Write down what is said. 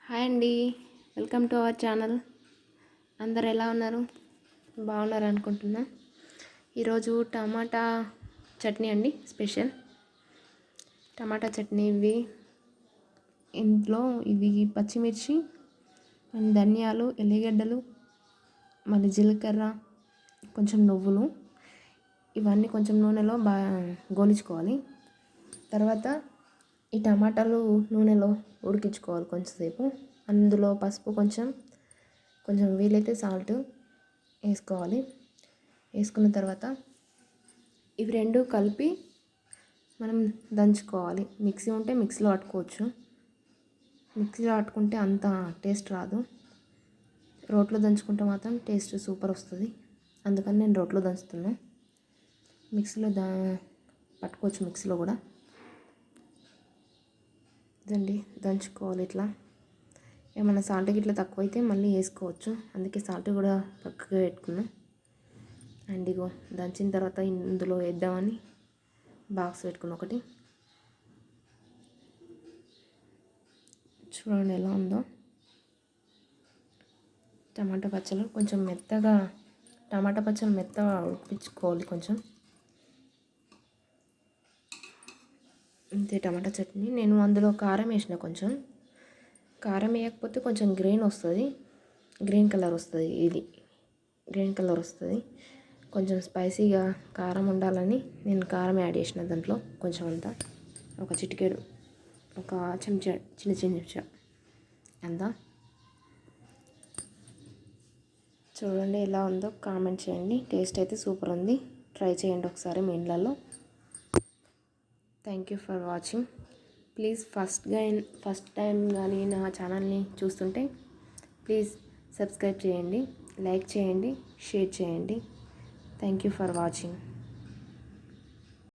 Hi అండి, welcome to our channel. అందరు ఎలా ఉన్నారు? బాగున్నారు అనుకుంటున్నా. ఈరోజు టమాటా చట్నీ అండి, స్పెషల్ టమాటా చట్నీ. ఇవి పచ్చిమిర్చి అండ్ ధనియాలు, ఎల్లిగడ్డలు, మళ్ళీ జీలకర్ర, కొంచెం నువ్వులు, ఇవన్నీ కొంచెం నూనెలో బాగా గోలించుకోవాలి. తర్వాత ఈ టమాటాలు నూనెలో ఉడికించుకోవాలి కొంచెంసేపు. అందులో పసుపు కొంచెం వీలైతే సాల్ట్ వేసుకోవాలి. వేసుకున్న తర్వాత ఇవి రెండు కలిపి మనం దంచుకోవాలి. మిక్సీ ఉంటే మిక్సీలో పట్టుకోవచ్చు. మిక్సీలో పట్టుకుంటే అంత టేస్ట్ రాదు. రోట్లో దంచుకుంటే మాత్రం టేస్ట్ సూపర్ వస్తుంది. అందుకని నేను రోట్లో దంచుతున్నా. మిక్సీలో పట్టుకోవచ్చు, మిక్సీలో కూడా. ఇదండి, దంచుకోవాలి ఇట్లా. ఏమైనా సాల్ట్ గిట్లా తక్కువైతే మళ్ళీ వేసుకోవచ్చు. అందుకే సాల్ట్ కూడా పక్కగా పెట్టుకున్నాం. అండ్ ఇగో దంచిన తర్వాత ఇందులో వేద్దామని బాక్స్ పెట్టుకున్నాం ఒకటి. చూడండి ఎలా ఉందో. టమాటా పచ్చళ్ళు కొంచెం మెత్తగా ఉడికించుకోవాలి కొంచెం. అంతే టమాటా చట్నీ. నేను అందులో కారం వేసిన. కొంచెం కారం వేయకపోతే కొంచెం గ్రీన్ కలర్ వస్తుంది. ఇది గ్రీన్ కలర్ వస్తుంది. కొంచెం స్పైసీగా కారం ఉండాలని నేను కారం యాడ్ చేసిన దాంట్లో కొంచెం అంతా. ఒక చిటికెడు, ఒక చెంచా, చిన్న చెంచా అంతా. చూడండి ఎలా ఉందో కామెంట్ చేయండి. టేస్ట్ అయితే సూపర్ ఉంది. ట్రై చేయండి ఒకసారి మీ ఇళ్ళల్లో. Thank you for watching. Please first time కానీ నా ఛానల్ని చూస్తుంటే ప్లీజ్ సబ్స్క్రైబ్ చేయండి, లైక్ చేయండి, షేర్ చేయండి. Thank you for watching.